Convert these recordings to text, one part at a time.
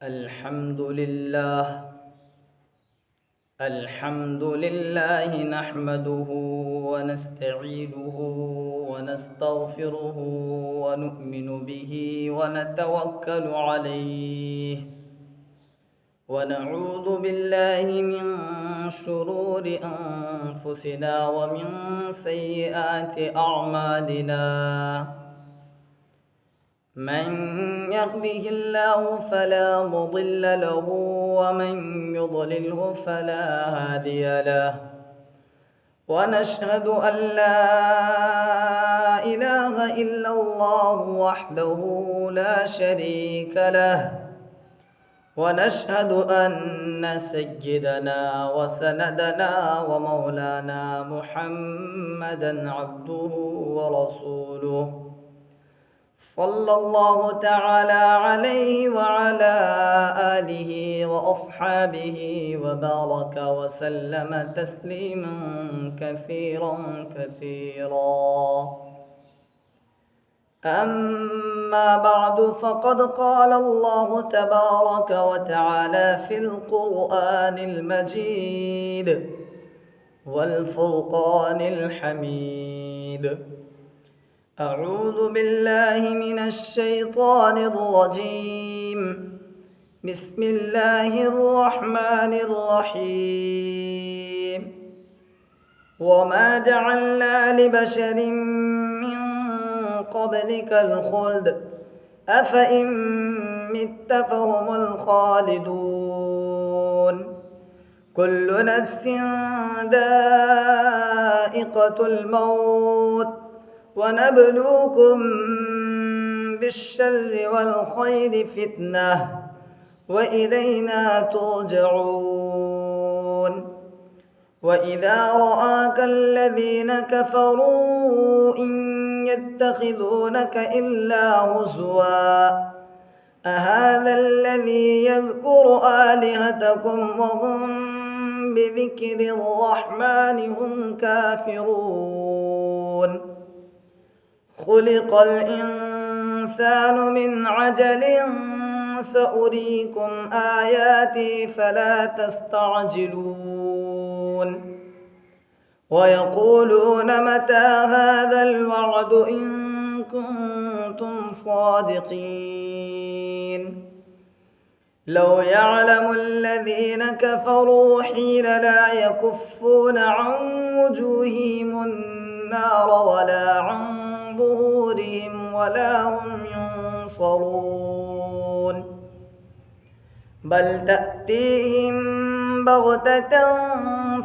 الحمد لله. الحمد لله نحمده ونستعينه ونستغفره ونؤمن به ونتوكل عليه ونعوذ بالله من شرور أنفسنا ومن سيئات أعمالنا. من يهده الله فلا مضل له ومن يضلله فلا هادي له، ونشهد أن لا إله إلا الله وحده لا شريك له، ونشهد أن سيدنا وسندنا ومولانا محمدًا عبده ورسوله، صلى الله تعالى عليه وعلى آله وأصحابه وبارك وسلم تسليما كثيرا كثيرا. أما بعد، فقد قال الله تبارك وتعالى في القرآن المجيد والفرقان الحميد: أعوذ بالله من الشيطان الرجيم. بسم الله الرحمن الرحيم. وما جعلنا لبشر من قبلك الخلد أفإن مت فهم الخالدون. كل نفس ذائقة الموت، ونبلوكم بالشر والخير فتنة، وإلينا ترجعون. وإذا رآك الذين كفروا إن يتخذونك إلا هزوا أهذا الذي يذكر آلهتكم وهم بذكر الرحمن هم كافرون. خلق الإنسان من عجل، سأريكم آياتي فلا تستعجلون. ويقولون متى هذا الوعد إن كنتم صادقين. لو يعلم الذين كفروا حين لا يكفون عن وجوههم النار ولا عن ظهورهم ولا هم ينصرون، بل تأتيهم بغتة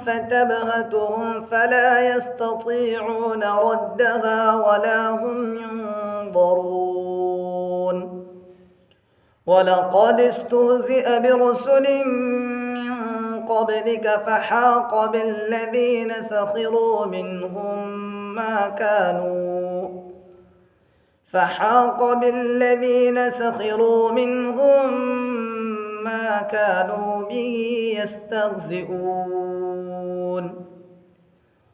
فتبهتهم فلا يستطيعون ردها ولا هم ينظرون. ولقد استهزئ برسل من قبلك فحاق بالذين سخروا منهم ما كانوا به يستهزئون.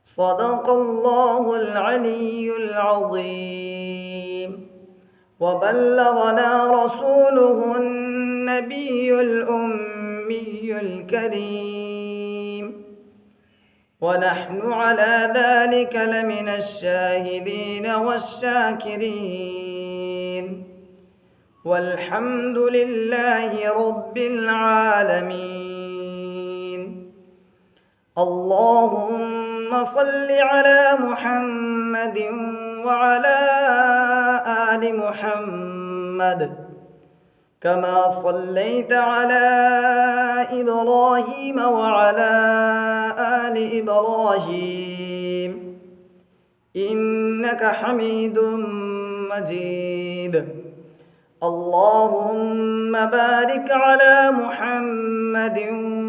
صدق الله العلي العظيم. وبلغنا رسوله النبي الأمي الكريم، ونحن على ذلك لمن الشاهدين والشاكرين، والحمد لله رب العالمين. اللهم صل على محمد وعلى آل محمد، كما صليت على إبراهيم وعلى آل إبراهيم إنك حميد مجيد. اللهم بارك على محمد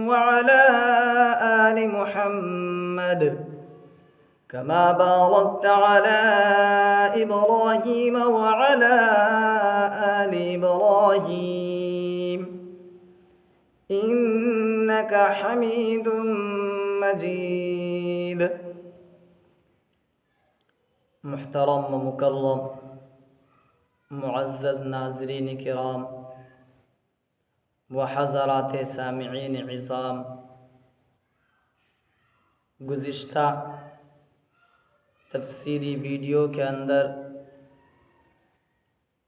وعلى آل محمد، كما باركت على إبراهيم وعلى آل إبراهيم إنك حميد مجيد. محترم و مکرم معزز ناظرین کرام، و حضرات سامعین عظام، گزشتہ تفسیری ویڈیو کے اندر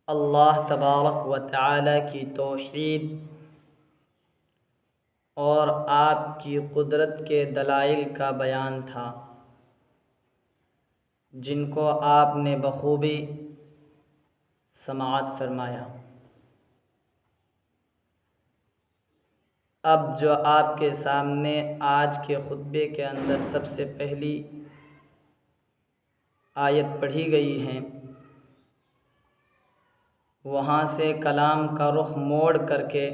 اللہ تبارک و تعالی کی توحید اور آپ کی قدرت کے دلائل کا بیان تھا، جن کو آپ نے بخوبی سماعت فرمایا۔ اب جو آپ کے سامنے آج کے خطبے کے اندر سب سے پہلی آیت پڑھی گئی ہے، وہاں سے کلام کا رخ موڑ کر کے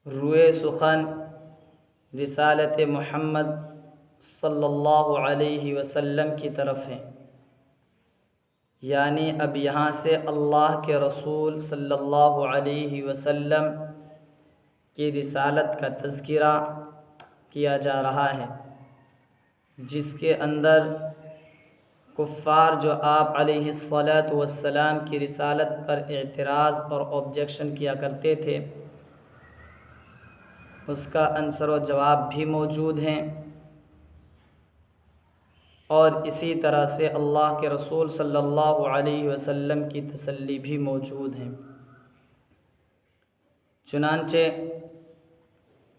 روئے سخن رسالت محمد صلی اللہ علیہ وسلم کی طرف ہے، یعنی اب یہاں سے اللہ کے رسول صلی اللہ علیہ وسلم کی رسالت کا تذکرہ کیا جا رہا ہے، جس کے اندر کفار جو آپ علیہ الصلاۃ والسلام کی رسالت پر اعتراض اور آبجیکشن کیا کرتے تھے، اس کا آنسر و جواب بھی موجود ہیں، اور اسی طرح سے اللہ کے رسول صلی اللہ علیہ وسلم کی تسلی بھی موجود ہیں۔ چنانچہ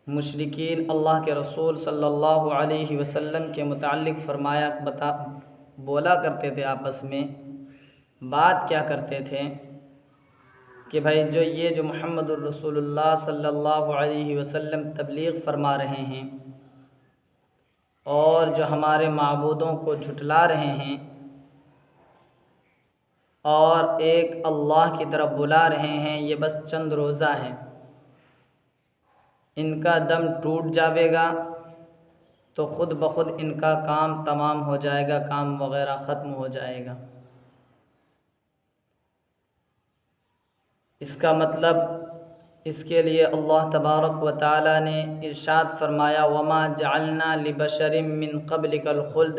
مشرکین اللہ کے رسول صلی اللہ علیہ وسلم کے متعلق بولا کرتے تھے، آپس میں بات کیا کرتے تھے کہ بھائی جو محمد الرسول اللہ صلی اللہ علیہ وسلم تبلیغ فرما رہے ہیں اور جو ہمارے معبودوں کو جھٹلا رہے ہیں اور ایک اللہ کی طرف بلا رہے ہیں، یہ بس چند روزہ ہیں، ان کا دم ٹوٹ جاوے گا تو خود بخود ان کا کام تمام ہو جائے گا، کام وغیرہ ختم ہو جائے گا۔ اس کا مطلب اس کے لیے اللہ تبارک و تعالی نے ارشاد فرمایا، وَمَا جَعَلْنَا لِبَشَرٍ مِّن قَبْلِكَ الْخُلْدَ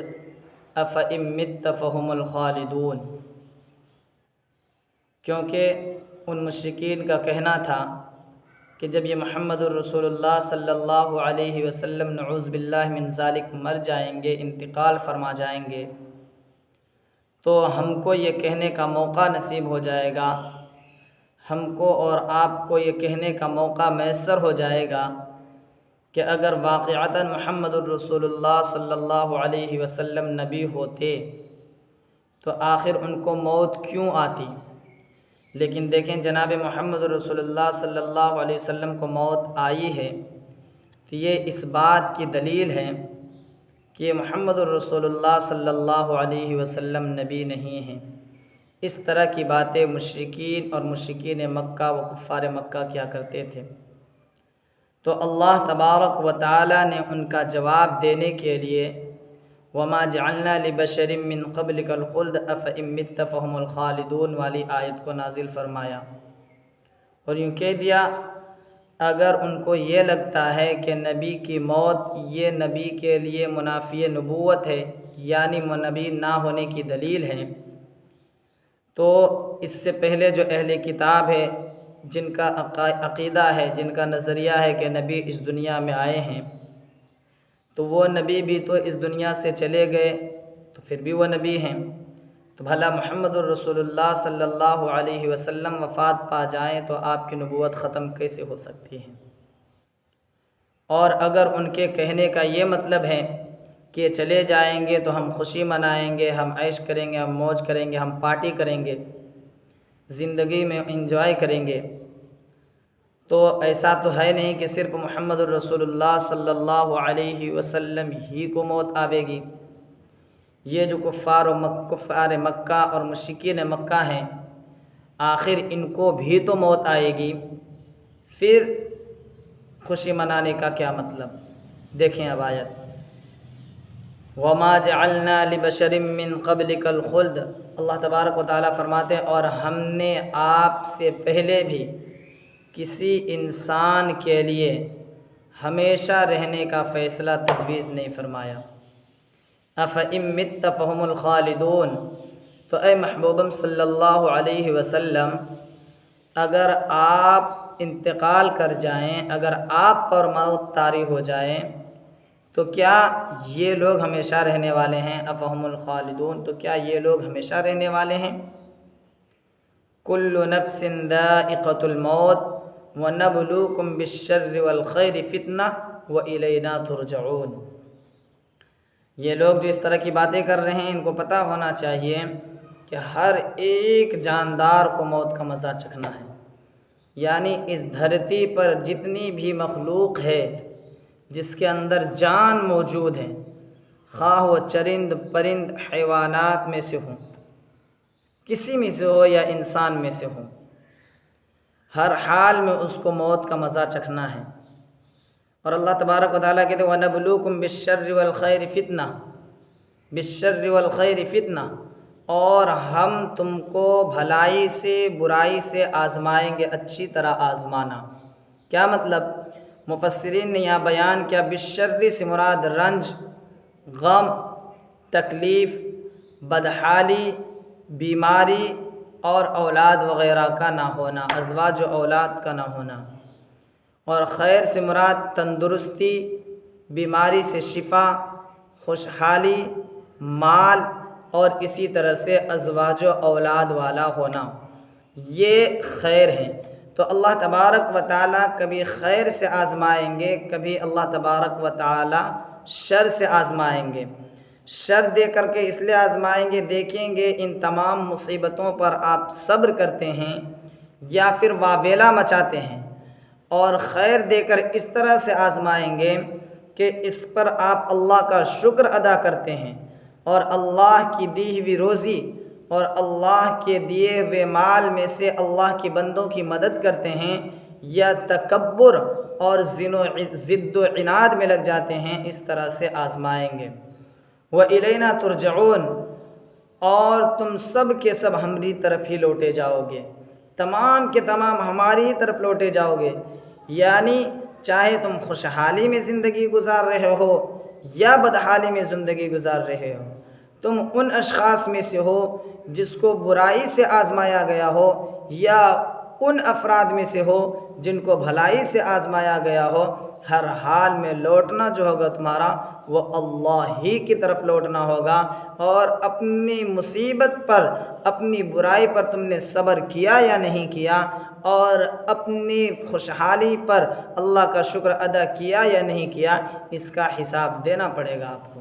أَفَإِن مِّتَّ فَهُمُ الْخَالِدُونَ، کیونکہ ان مشرکین کا کہنا تھا کہ جب یہ محمد الرسول اللہ صلی اللہ علیہ وسلم نعوذ باللہ من ذالک مر جائیں گے، انتقال فرما جائیں گے، تو ہم کو یہ کہنے کا موقع نصیب ہو جائے گا، ہم کو اور آپ کو یہ کہنے کا موقع میسر ہو جائے گا کہ اگر واقعتاً محمد الرسول اللہ صلی اللہ علیہ وسلم نبی ہوتے تو آخر ان کو موت کیوں آتی؟ لیکن دیکھیں جناب محمد رسول اللہ صلی اللہ علیہ وسلم کو موت آئی ہے، تو یہ اس بات کی دلیل ہے کہ محمد الرسول اللہ صلی اللہ علیہ وسلم نبی نہیں ہیں۔ اس طرح کی باتیں مشرکین اور مشرکین مکہ و کفار مکہ کیا کرتے تھے، تو اللہ تبارک و تعالی نے ان کا جواب دینے کے لیے وَمَا جَعَلْنَا لِبَشَرٍ مِّن قَبْلِكَ الْخُلْدَ أَفَإِن مِّتَّ فَهُمُ الْخَالِدُونَ والی آیت کو نازل فرمایا، اور یوں کہہ دیا اگر ان کو یہ لگتا ہے کہ نبی کی موت یہ نبی کے لیے منافی نبوت ہے، یعنی نبی نہ ہونے کی دلیل ہے، تو اس سے پہلے جو اہل کتاب ہے، جن کا عقیدہ ہے، جن کا نظریہ ہے کہ نبی اس دنیا میں آئے ہیں، تو وہ نبی بھی تو اس دنیا سے چلے گئے، تو پھر بھی وہ نبی ہیں، تو بھلا محمد الرسول اللہ صلی اللہ علیہ وسلم وفات پا جائیں تو آپ کی نبوت ختم کیسے ہو سکتی ہے؟ اور اگر ان کے کہنے کا یہ مطلب ہے کہ چلے جائیں گے تو ہم خوشی منائیں گے، ہم عیش کریں گے، ہم موج کریں گے، ہم پارٹی کریں گے، زندگی میں انجوائے کریں گے، تو ایسا تو ہے نہیں کہ صرف محمد الرسول اللہ صلی اللہ علیہ وسلم ہی کو موت آوے گی۔ یہ جو کفار مکہ اور مشرکین مکہ ہیں، آخر ان کو بھی تو موت آئے گی، پھر خوشی منانے کا کیا مطلب؟ دیکھیں اب آیت، وَمَا جَعَلْنَا لِبَشَرٍ مِّن قَبْلِكَ الْخُلْدَ، اللہ تبارک و تعالیٰ فرماتے ہیں اور ہم نے آپ سے پہلے بھی کسی انسان کے لیے ہمیشہ رہنے کا فیصلہ تجویز نہیں فرمایا۔ أَفَإِن مِّتَّ فَهُمُ الْخَالِدُونَ، تو اے محبوبم صلی اللہ علیہ وسلم اگر آپ انتقال کر جائیں، اگر آپ پر موت طاری ہو جائے تو کیا یہ لوگ ہمیشہ رہنے والے ہیں؟ افہم الخالدون، تو کیا یہ لوگ ہمیشہ رہنے والے ہیں؟ کل نفس ذائقۃ الموت ونبلوکم بالشر والخیر فتنہ والینا ترجعون۔ یہ لوگ جو اس طرح کی باتیں کر رہے ہیں، ان کو پتہ ہونا چاہیے کہ ہر ایک جاندار کو موت کا مزہ چکھنا ہے۔ یعنی اس دھرتی پر جتنی بھی مخلوق ہے جس کے اندر جان موجود ہے، خواہ وہ چرند پرند حیوانات میں سے ہوں، کسی میں سے ہو یا انسان میں سے ہوں، ہر حال میں اس کو موت کا مزہ چکھنا ہے۔ اور اللہ تبارک و تعالیٰ کہتے ہیں وَنَبْلُوكُمْ بِالشَّرِّ وَالْخَيْرِ فِتْنَةً، بالشر والخیر فتنہ، اور ہم تم کو بھلائی سے برائی سے آزمائیں گے، اچھی طرح آزمانا۔ کیا مطلب؟ مفسرین نے یہاں بیان کیا بالشر سے مراد رنج، غم، تکلیف، بدحالی، بیماری اور اولاد وغیرہ کا نہ ہونا، ازواج و اولاد کا نہ ہونا۔ اور خیر سے مراد تندرستی، بیماری سے شفا، خوشحالی، مال اور اسی طرح سے ازواج و اولاد والا ہونا، یہ خیر ہیں۔ تو اللہ تبارک و تعالیٰ کبھی خیر سے آزمائیں گے، کبھی اللہ تبارک و تعالیٰ شر سے آزمائیں گے۔ شر دے کر کے اس لیے آزمائیں گے، دیکھیں گے ان تمام مصیبتوں پر آپ صبر کرتے ہیں یا پھر واویلا مچاتے ہیں، اور خیر دے کر اس طرح سے آزمائیں گے کہ اس پر آپ اللہ کا شکر ادا کرتے ہیں اور اللہ کی دی ہوئی روزی اور اللہ کے دیے ہوئے مال میں سے اللہ کے بندوں کی مدد کرتے ہیں، یا تکبر اور ضد و عناد میں لگ جاتے ہیں، اس طرح سے آزمائیں گے۔ وَإِلَيْنَا تُرْجَعُونَ، اور تم سب کے سب ہماری طرف ہی لوٹے جاؤ گے، تمام کے تمام ہماری ہی طرف لوٹے جاؤ گے۔ یعنی چاہے تم خوشحالی میں زندگی گزار رہے ہو یا بدحالی میں زندگی گزار رہے ہو، تم ان اشخاص میں سے ہو جس کو برائی سے آزمایا گیا ہو یا ان افراد میں سے ہو جن کو بھلائی سے آزمایا گیا ہو، ہر حال میں لوٹنا جو ہوگا تمہارا وہ اللہ ہی کی طرف لوٹنا ہوگا۔ اور اپنی مصیبت پر، اپنی برائی پر تم نے صبر کیا یا نہیں کیا، اور اپنی خوشحالی پر اللہ کا شکر ادا کیا یا نہیں کیا، اس کا حساب دینا پڑے گا آپ کو۔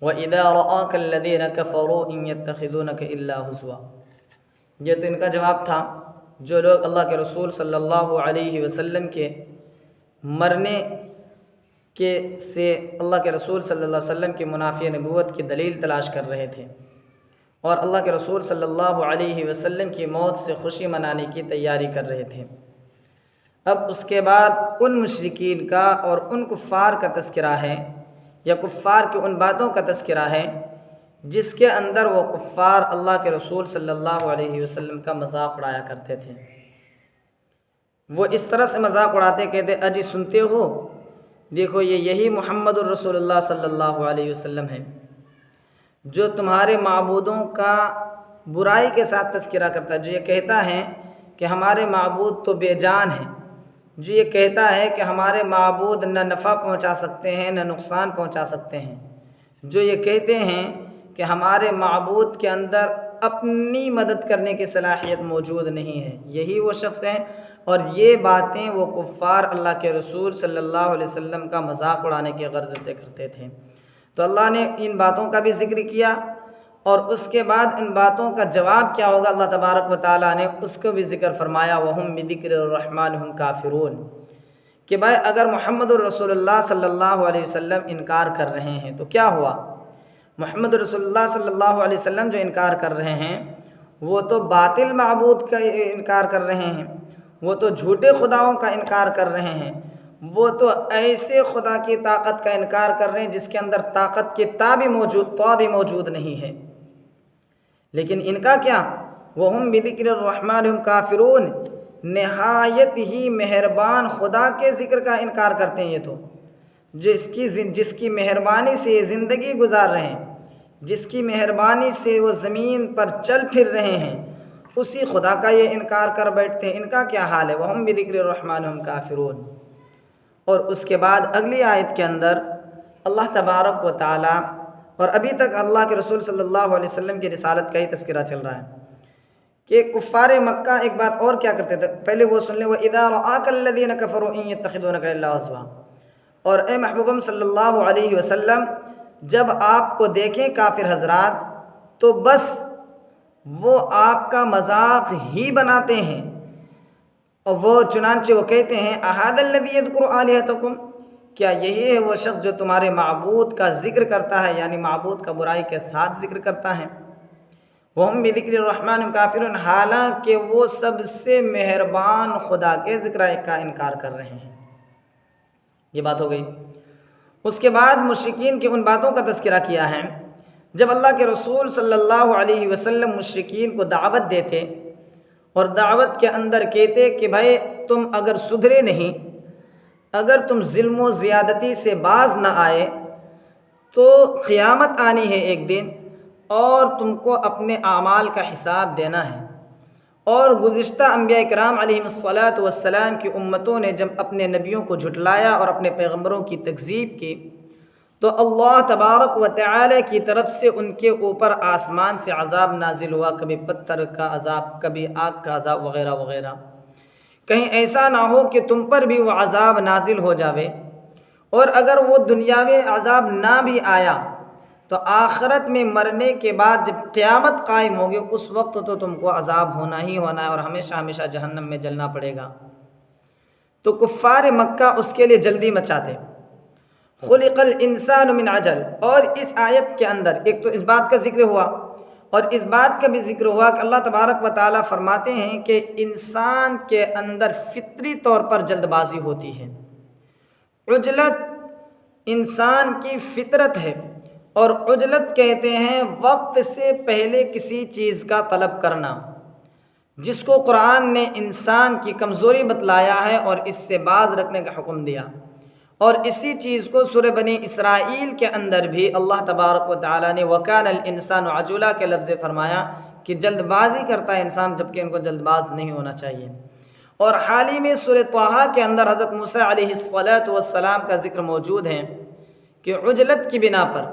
وَإِذَا رَآكَ الَّذِينَ كَفَرُوا إِن يَتَّخِذُونَكَ إِلَّا هُزُوًا، یہ تو ان کا جواب تھا جو لوگ اللہ کے رسول صلی اللہ علیہ وسلم کے مرنے کے سے اللہ کے رسول صلی اللہ علیہ وسلم کی منافی نبوت کی دلیل تلاش کر رہے تھے اور اللہ کے رسول صلی اللہ علیہ وسلم کی موت سے خوشی منانے کی تیاری کر رہے تھے۔ اب اس کے بعد ان مشرکین کا اور ان کفار کا تذکرہ ہے، یا کفار کی ان باتوں کا تذکرہ ہے جس کے اندر وہ کفار اللہ کے رسول صلی اللہ علیہ وسلم کا مذاق اڑایا کرتے تھے۔ وہ اس طرح سے مذاق اڑاتے، کہتے اجی سنتے ہو، دیکھو یہی محمد الرسول اللہ صلی اللہ علیہ وسلم ہے جو تمہارے معبودوں کا برائی کے ساتھ تذکرہ کرتا ہے، جو یہ کہتا ہے کہ ہمارے معبود تو بے جان ہیں، جو یہ کہتا ہے کہ ہمارے معبود نہ نفع پہنچا سکتے ہیں نہ نقصان پہنچا سکتے ہیں، جو یہ کہتے ہیں کہ ہمارے معبود کے اندر اپنی مدد کرنے کی صلاحیت موجود نہیں ہے، یہی وہ شخص ہیں۔ اور یہ باتیں وہ کفار اللہ کے رسول صلی اللہ علیہ وسلم کا مذاق اڑانے کے غرض سے کرتے تھے۔ تو اللہ نے ان باتوں کا بھی ذکر کیا، اور اس کے بعد ان باتوں کا جواب کیا ہوگا اللہ تبارک و تعالیٰ نے اس کو بھی ذکر فرمایا، وَهُمْ بِذِكْرِ الرَّحْمَنِ هُمْ كَافِرُونَ، کہ بھائی اگر محمد الرسول اللہ صلی اللہ علیہ وسلم انکار کر رہے ہیں تو کیا ہوا؟ محمد رسول اللہ صلی اللہ علیہ وسلم جو انکار کر رہے ہیں وہ تو باطل معبود کا انکار کر رہے ہیں، وہ تو جھوٹے خداؤں کا انکار کر رہے ہیں، وہ تو ایسے خدا کی طاقت کا انکار کر رہے ہیں جس کے اندر طاقت کی تا بھی موجود نہیں ہے۔ لیکن ان کا کیا؟ وَهُمْ بِذِكْرِ الرَّحْمَنِ هُمْ كَافِرُونَ، نہایت ہی مہربان خدا کے ذکر کا انکار کرتے ہیں۔ یہ تو جس کی مہربانی سے یہ زندگی گزار رہے ہیں، جس کی مہربانی سے وہ زمین پر چل پھر رہے ہیں، اسی خدا کا یہ انکار کر بیٹھتے ہیں، ان کا کیا حال ہے؟ وَهُمْ بِذِكْرِ الرَّحْمَنِ هُمْ كَافِرُونَ۔ اور اس کے بعد اگلی آیت کے اندر اللہ تبارک و تعالی، اور ابھی تک اللہ کے رسول صلی اللہ علیہ وسلم کی رسالت کا ہی تذکرہ چل رہا ہے کہ کفار مکہ ایک بات اور کیا کرتے تھے، پہلے وہ سن لیں وَإِذَا رَآكَ الَّذِينَ كَفَرُوا إِن يَتَّخِذُونَكَ إِلَّا هُزُوًا۔ اور اے محبوبم صلی اللہ علیہ وسلم، جب آپ کو دیکھیں کافر حضرات تو بس وہ آپ کا مذاق ہی بناتے ہیں، اور وہ چنانچہ وہ کہتے ہیں اَهَذَا الَّذِي يَذْكُرُ آلِهَتَكُمْ، کیا یہی ہے وہ شخص جو تمہارے معبود کا ذکر کرتا ہے، یعنی معبود کا برائی کے ساتھ ذکر کرتا ہے۔ وَهُمْ بِذِكْرِ الرَّحْمَنِ هُمْ كَافِرُونَ، حالانکہ وہ سب سے مہربان خدا کے ذکر کا انکار کر رہے ہیں۔ یہ بات ہو گئی۔ اس کے بعد مشرکین کی ان باتوں کا تذکرہ کیا ہے جب اللہ کے رسول صلی اللہ علیہ وسلم مشرکین کو دعوت دیتے اور دعوت کے اندر کہتے کہ بھائی تم اگر سدھرے نہیں، اگر تم ظلم و زیادتی سے باز نہ آئے تو قیامت آنی ہے ایک دن، اور تم کو اپنے اعمال کا حساب دینا ہے۔ اور گزشتہ انبیاء کرام علیہم الصلاۃ والسلام کی امتوں نے جب اپنے نبیوں کو جھٹلایا اور اپنے پیغمبروں کی تکذیب کی تو اللہ تبارک و تعالی کی طرف سے ان کے اوپر آسمان سے عذاب نازل ہوا، کبھی پتھر کا عذاب، کبھی آگ کا عذاب وغیرہ وغیرہ۔ کہیں ایسا نہ ہو کہ تم پر بھی وہ عذاب نازل ہو جاوے، اور اگر وہ دنیاوی عذاب نہ بھی آیا تو آخرت میں مرنے کے بعد جب قیامت قائم ہوگی اس وقت تو تم کو عذاب ہونا ہی ہونا ہے اور ہمیشہ ہمیشہ جہنم میں جلنا پڑے گا۔ تو کفار مکہ اس کے لیے جلدی مچاتے۔ خلق الانسان من عجل، اور اس آیت کے اندر ایک تو اس بات کا ذکر ہوا اور اس بات کا بھی ذکر ہوا کہ اللہ تبارک و تعالیٰ فرماتے ہیں کہ انسان کے اندر فطری طور پر جلد بازی ہوتی ہے۔ عجلت انسان کی فطرت ہے، اور عجلت کہتے ہیں وقت سے پہلے کسی چیز کا طلب کرنا، جس کو قرآن نے انسان کی کمزوری بتلایا ہے اور اس سے باز رکھنے کا حکم دیا۔ اور اسی چیز کو سورہ بنی اسرائیل کے اندر بھی اللہ تبارک و تعالیٰ نے وَكَانَ الْإِنسَانُ عَجُولًا کے لفظ فرمایا کہ جلد بازی کرتا ہے انسان، جبکہ ان کو جلد باز نہیں ہونا چاہیے۔ اور حال ہی میں سورہ طٰہٰ کے اندر حضرت موسیٰ علیہ السلام کا ذکر موجود ہے کہ عجلت کی بنا پر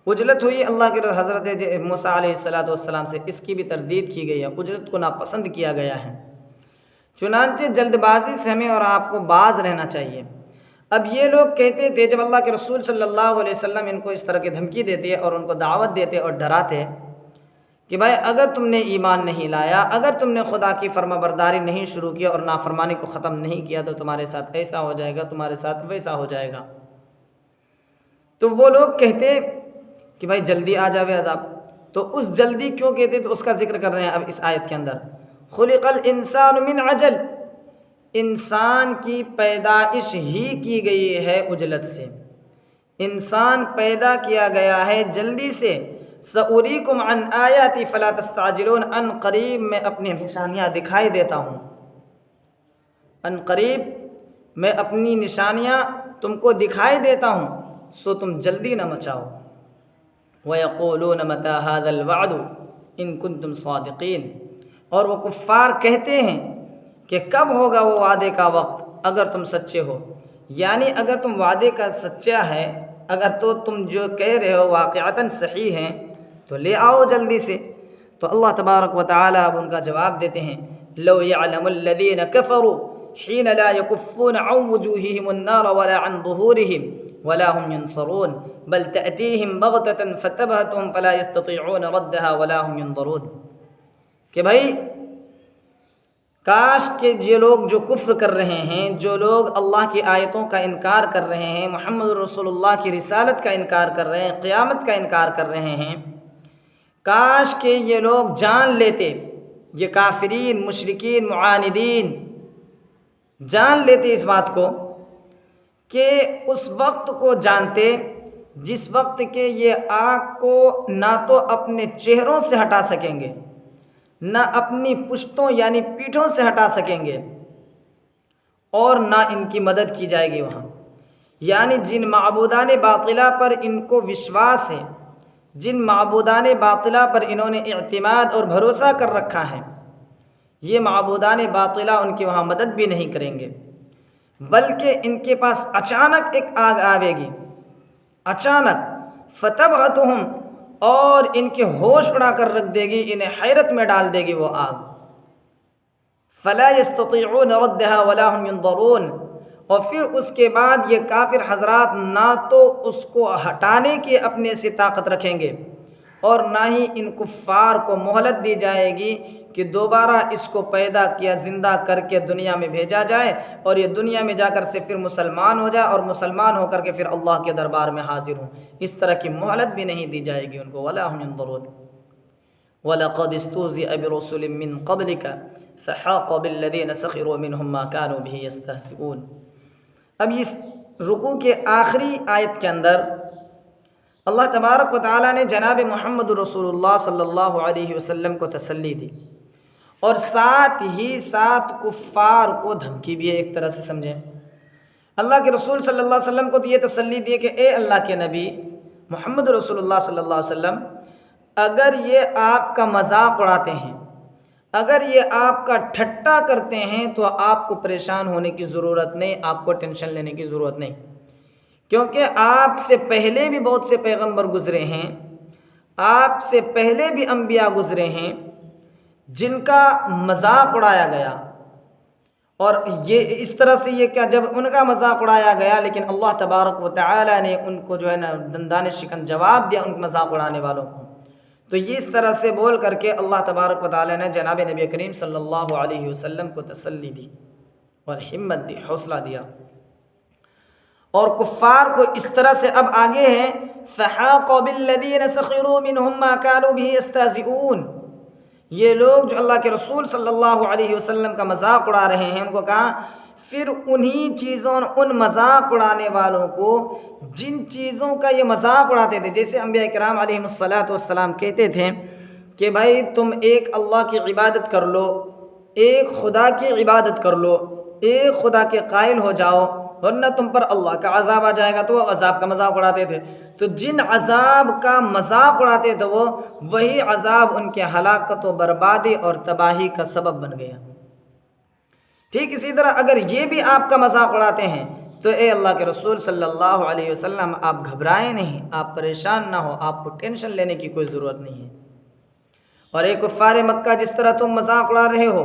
عجلت ہوئی اللہ کے حضرت موسیٰ علیہ السلام سے، اس کی بھی تردید کی گئی ہے، عجلت کو ناپسند کیا گیا ہے۔ چنانچہ جلد بازی سے ہمیں اور آپ کو باز رہنا چاہیے۔ اب یہ لوگ کہتے تھے جب اللہ کے رسول صلی اللہ علیہ وسلم ان کو اس طرح کی دھمکی دیتے اور ان کو دعوت دیتے اور ڈراتے کہ بھائی اگر تم نے ایمان نہیں لایا، اگر تم نے خدا کی فرما برداری نہیں شروع کیا اور نافرمانی کو ختم نہیں کیا تو تمہارے ساتھ ایسا ہو جائے گا، تمہارے ساتھ ویسا ہو جائے گا۔ تو وہ لوگ کہتے کہ بھائی جلدی آ جاوے عذاب، تو اس جلدی کیوں کہتے تو اس کا ذکر کر رہے ہیں اب اس آیت کے اندر۔ خلق الانسان من عجل، انسان کی پیدائش ہی کی گئی ہے عجلت سے، انسان پیدا کیا گیا ہے جلدی سے۔ سأریکم عن آیاتی فلا تستعجلون، ان قریب میں اپنی نشانیاں دکھائی دیتا ہوں، ان قریب میں اپنی نشانیاں تم کو دکھائی دیتا ہوں، سو تم جلدی نہ مچاؤ۔ وَيَقُولُونَ مَتَى هَذَا الْوَعْدُ إِن كُنتُمْ صَادِقِينَ، اور وہ کفار کہتے ہیں کہ کب ہوگا وہ وعدے کا وقت اگر تم سچے ہو، یعنی اگر تم وعدے کا سچا ہے، اگر تو تم جو کہہ رہے ہو واقعتاً صحیح ہیں تو لے آؤ جلدی سے۔ تو اللہ تبارک و تعالیٰ اب ان کا جواب دیتے ہیں لو يعلم الذين كفروا حين لا يكفون عن وجوههم النار ولا عن ظهورهم ولا هم ينصرون بل تأتيهم بغتة فتبهتهم فلا يستطيعون ردها ولا هم ينظرون، کہ بھائی کاش کہ یہ لوگ جو کفر کر رہے ہیں، جو لوگ اللہ کی آیتوں کا انکار کر رہے ہیں، محمد رسول اللہ کی رسالت کا انکار کر رہے ہیں، قیامت کا انکار کر رہے ہیں، کاش کہ یہ لوگ جان لیتے، یہ کافرین مشرکین معاندین جان لیتے اس بات کو کہ اس وقت کو جانتے جس وقت کہ یہ آگ کو نہ تو اپنے چہروں سے ہٹا سکیں گے، نہ اپنی پشتوں یعنی پیٹھوں سے ہٹا سکیں گے، اور نہ ان کی مدد کی جائے گی وہاں۔ یعنی جن معبودان باطلہ پر ان کو وشواس ہے، جن معبودان باطلہ پر انہوں نے اعتماد اور بھروسہ کر رکھا ہے، یہ معبودان باطلہ ان کی وہاں مدد بھی نہیں کریں گے، بلکہ ان کے پاس اچانک ایک آگ آوے گی، اچانک فتبہتہم، اور ان کے ہوش اڑا کر رکھ دے گی، انہیں حیرت میں ڈال دے گی وہ آگ۔ فلا يستطيعون ردها ولا هم ينظرون، اور پھر اس کے بعد یہ کافر حضرات نہ تو اس کو ہٹانے کی اپنے سے طاقت رکھیں گے، اور نہ ہی ان کفار کو مہلت دی جائے گی کہ دوبارہ اس کو پیدا کیا، زندہ کر کے دنیا میں بھیجا جائے اور یہ دنیا میں جا کر سے پھر مسلمان ہو جائے اور مسلمان ہو کر کے پھر اللہ کے دربار میں حاضر ہوں۔ اس طرح کی مہلت بھی نہیں دی جائے گی ان کو۔ ولا هم ينظرون وَلَقَدِ اسْتُهْزِئَ بِرُسُلٍ مِّن قَبْلِكَ فَحَاقَ بِالَّذِينَ سَخِرُوا مِنْهُمْ مَا كَانُوا بِهِ يَسْتَهْزِئُونَ۔ اب اس رکوع کے آخری آیت کے اندر اللہ تبارک و تعالیٰ نے جناب محمد رسول اللہ صلی اللہ علیہ وسلم کو تسلی دی، اور ساتھ ہی ساتھ کفار کو دھمکی بھی ہے، ایک طرح سے سمجھیں۔ اللہ کے رسول صلی اللہ علیہ وسلم کو تو یہ تسلی دی کہ اے اللہ کے نبی محمد رسول اللہ صلی اللہ علیہ وسلم، اگر یہ آپ کا مذاق اڑاتے ہیں، اگر یہ آپ کا ٹھٹا کرتے ہیں تو آپ کو پریشان ہونے کی ضرورت نہیں، آپ کو ٹینشن لینے کی ضرورت نہیں، کیونکہ آپ سے پہلے بھی بہت سے پیغمبر گزرے ہیں، آپ سے پہلے بھی انبیاء گزرے ہیں جن کا مذاق اڑایا گیا، اور یہ اس طرح سے یہ کیا، جب ان کا مذاق اڑایا گیا لیکن اللہ تبارک و تعالیٰ نے ان کو جو ہے نا دندان شکن جواب دیا ان مذاق اڑانے والوں کو، تو یہ اس طرح سے بول کر کے اللہ تبارک و تعالیٰ نے جناب نبی کریم صلی اللہ علیہ وسلم کو تسلی دی اور ہمت دی، حوصلہ دیا۔ اور کفار کو اس طرح سے اب آگے ہیں فَحَاقَ بِالَّذِينَ سَخِرُوا مِنْهُمْ مَا كَانُوا بِهِ يَسْتَهْزِئُونَ، یہ لوگ جو اللہ کے رسول صلی اللہ علیہ وسلم کا مذاق اڑا رہے ہیں، ان کو کہا پھر انہی چیزوں، ان مذاق اڑانے والوں کو جن چیزوں کا یہ مذاق اڑاتے تھے، جیسے انبیاء کرام علیہم السلام کہتے تھے کہ بھائی تم ایک اللہ کی عبادت کر لو، ایک خدا کی عبادت کر لو، ایک خدا کے قائل ہو جاؤ، ورنہ تم پر اللہ کا عذاب آ جائے گا، تو وہ عذاب کا مذاق اڑاتے تھے۔ تو جن عذاب کا مذاق اڑاتے تھے وہ وہی عذاب ان کے ہلاکت و بربادی اور تباہی کا سبب بن گیا۔ ٹھیک اسی طرح اگر یہ بھی آپ کا مذاق اڑاتے ہیں تو اے اللہ کے رسول صلی اللہ علیہ وسلم آپ گھبرائیں نہیں، آپ پریشان نہ ہو، آپ کو ٹینشن لینے کی کوئی ضرورت نہیں ہے۔ اور اے کفار مکہ، جس طرح تم مذاق اڑا رہے ہو،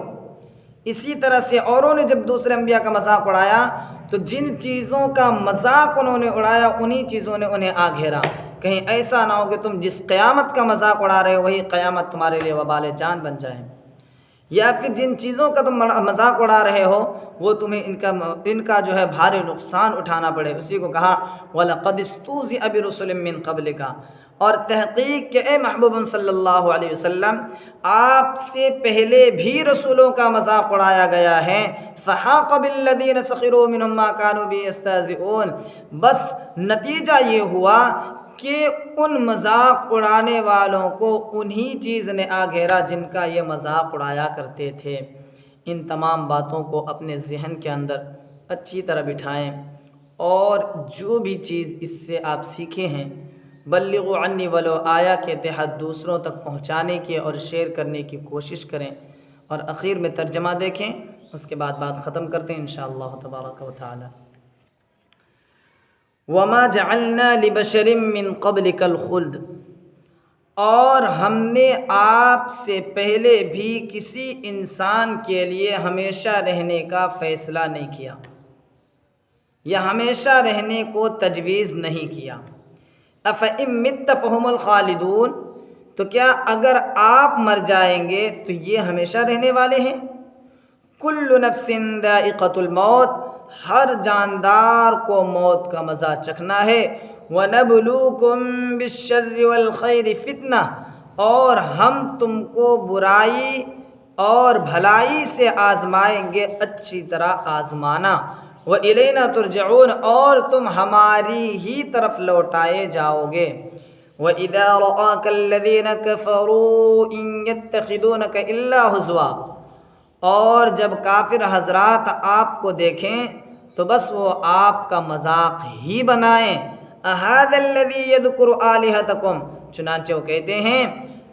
اسی طرح سے اوروں نے جب دوسرے انبیاء کا مذاق اڑایا تو جن چیزوں کا مذاق انہوں نے اڑایا انہی چیزوں نے انہیں آ گھیرا، کہیں ایسا نہ ہو کہ تم جس قیامت کا مذاق اڑا رہے ہو وہی قیامت تمہارے لیے وبال جان بن جائے، یا پھر جن چیزوں کا تم مذاق اڑا رہے ہو وہ تمہیں ان کا جو ہے بھاری نقصان اٹھانا پڑے۔ اسی کو کہا وَلَقَدِ اسْتُهْزِئَ بِرُسُلٍ مِّن قَبْلِكَ، اور تحقیق کہ اے محبوب صلی اللہ علیہ وسلم آپ سے پہلے بھی رسولوں کا مذاق اڑایا گیا ہے۔ فَحَاقَ بِالَّذِينَ سَخِرُوا مِنْهُمْ مَا كَانُوا بِهِ يَسْتَهْزِئُونَ، بس نتیجہ یہ ہوا کہ ان مذاق اڑانے والوں کو انہی چیز نے آ گھیرا جن کا یہ مذاق اڑایا کرتے تھے۔ ان تمام باتوں کو اپنے ذہن کے اندر اچھی طرح بٹھائیں، اور جو بھی چیز اس سے آپ سیکھے ہیں بلغوا عنی ولو آیا کے تحت دوسروں تک پہنچانے کی اور شیئر کرنے کی کوشش کریں۔ اور اخیر میں ترجمہ دیکھیں، اس کے بعد بات ختم کرتے ہیں انشاءاللہ تبارک و تعالی۔ وَمَا جَعَلْنَا لِبَشَرٍ مِّن قَبْلِكَ الْخُلْدَ، اور ہم نے آپ سے پہلے بھی کسی انسان کے لیے ہمیشہ رہنے کا فیصلہ نہیں کیا، یا ہمیشہ رہنے کو تجویز نہیں کیا۔ أَفَإِن مِّتَّ فَهُمُ الْخَالِدُونَ، تو کیا اگر آپ مر جائیں گے تو یہ ہمیشہ رہنے والے ہیں؟ كُلُّ نَفْسٍ ذَائِقَةُ الْمَوْتِ، ہر جاندار کو موت کا مزہ چکھنا ہے۔ وَنَبْلُوكُم بِالشَّرِّ وَالْخَيْرِ فِتْنَةً، اور ہم تم کو برائی اور بھلائی سے آزمائیں گے، اچھی طرح آزمانا۔ وَإِلَيْنَا تُرْجَعُونَ، اور تم ہماری ہی طرف لوٹائے جاؤ گے۔ وَإِذَا رَآكَ الَّذِينَ كَفَرُوا إِن يَتَّخِذُونَكَ إِلَّا هُزُوًا، اور جب کافر حضرات آپ کو دیکھیں تو بس وہ آپ کا مذاق ہی بنائیں۔ أَهَذَا الَّذِي يَذْكُرُ آلِهَتَكُمْ، چنانچہ وہ کہتے ہیں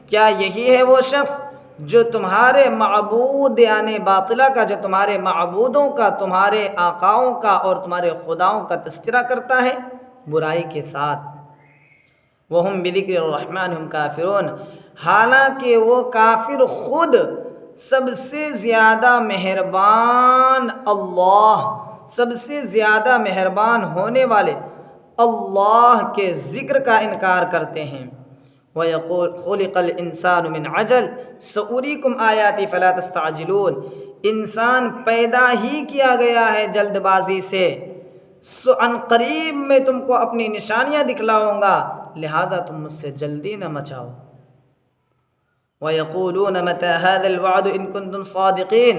کیا یہی ہے وہ شخص جو تمہارے معبود یعنی باطلہ کا، جو تمہارے معبودوں کا، تمہارے آقاؤں کا اور تمہارے خداؤں کا تذکرہ کرتا ہے برائی کے ساتھ۔ وَهُمْ بِذِكْرِ الرَّحْمَنِ هُمْ كَافِرُونَ، حالانکہ وہ کافر خود سب سے زیادہ مہربان اللہ، سب سے زیادہ مہربان ہونے والے اللہ کے ذکر کا انکار کرتے ہیں۔ وَيَقُولُ خُلِقَ الْإِنسَانُ مِنْ عَجَلٍ سَأُرِيكُمْ آيَاتِي فَلَا تَسْتَعْجِلُونَ، انسان پیدا ہی کیا گیا ہے جلد بازی سے، ان قریب میں تم کو اپنی نشانیاں دکھلاؤں گا، لہٰذا تم مجھ سے جلدی نہ مچاؤ۔ وَيَقُولُونَ مَتَى هَذَا الْوَعْدُ إِن كُنتُمْ صَادِقِينَ،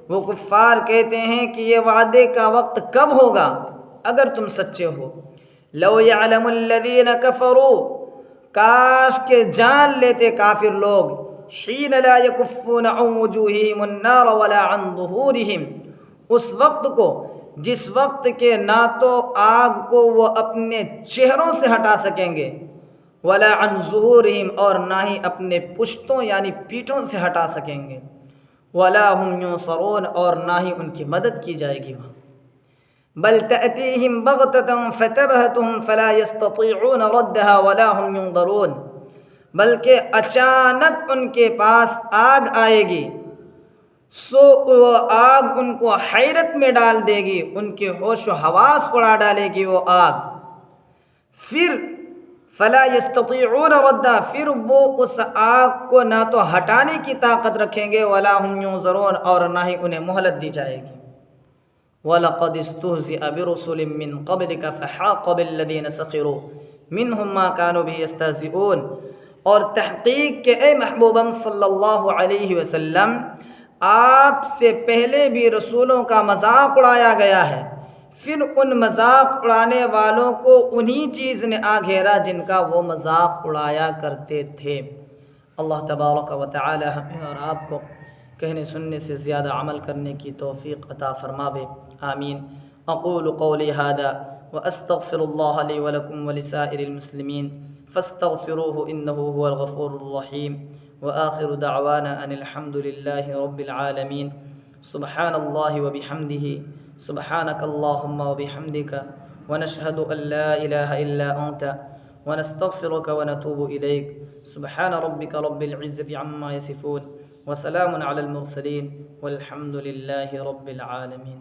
وہ کفار کہتے ہیں کہ یہ وعدے کا وقت کب ہوگا اگر تم سچے ہو۔ لَوْ يَعْلَمُ الَّذِينَ كَفَرُوا، کاش کہ جان لیتے کافر لوگ، حِينَ لَا يَكُفُّونَ عَنْ وُجُوهِهِمُ النَّارَ وَلَا عَنْ ظُهُورِهِمْ، اس وقت کو جس وقت کے نہ تو آگ کو وہ اپنے چہروں سے ہٹا سکیں گے، ولا عن ظہورہم، اور نہ ہی اپنے پشتوں یعنی پیٹھوں سے ہٹا سکیں گے، ولا ہم ینصرون، اور نہ ہی ان کی مدد کی جائے گی وہاں۔ بل تأتیہم بغتۃ فتبہتہم فلا یستطیعون ردہا ولا ہم ینظرون، بلکہ اچانک ان کے پاس آگ آئے گی، سو وہ آگ ان کو حیرت میں ڈال دے گی، ان کے ہوش و حواس اڑا ڈالے گی وہ آگ۔ پھر فلا یستطیعون ردہ، پھر وہ اس آگ کو نہ تو ہٹانے کی طاقت رکھیں گے، ولا ہم ینظرون، اور نہ ہی انہیں مہلت دی جائے گی۔ وَلَقَدِ اسْتُهْزِئَ بِرُسُلٍ مِّن قَبْلِكَ فَحَاقَ بِالَّذِينَ سَخِرُوا مِنْهُمْ مَا كَانُوا بِهِ يَسْتَهْزِئُونَ، اور تحقیق کہ اے محبوب صلی اللہ علیہ وسلم، آپ سے پہلے بھی رسولوں کا مذاق اڑایا گیا ہے، پھر ان مذاق اڑانے والوں کو انہی چیز نے آ گھیرا جن کا وہ مذاق اڑایا کرتے تھے۔ اللہ تبارک و تعالی ہمیں اور آپ کو کہنے سننے سے زیادہ عمل کرنے کی توفیق عطا فرماوے، آمین۔ اقول قولی ھذا واستغفر اللہ لی ولکم ولسائر المسلمین فاستغفروہ انہ هو الغفور الرحیم، وآخر دعوانا ان الحمد للہ رب العالمین۔ سبحان اللہ وبحمدہ، سبحانک اللہم وبحمدک، ونشہد ان لا الہ الا انت، ونستغفرک ونتوب الیک۔ سبحان ربک رب العزة عما یصفون، وسلام علی المرسلین، والحمد للہ رب العالمین۔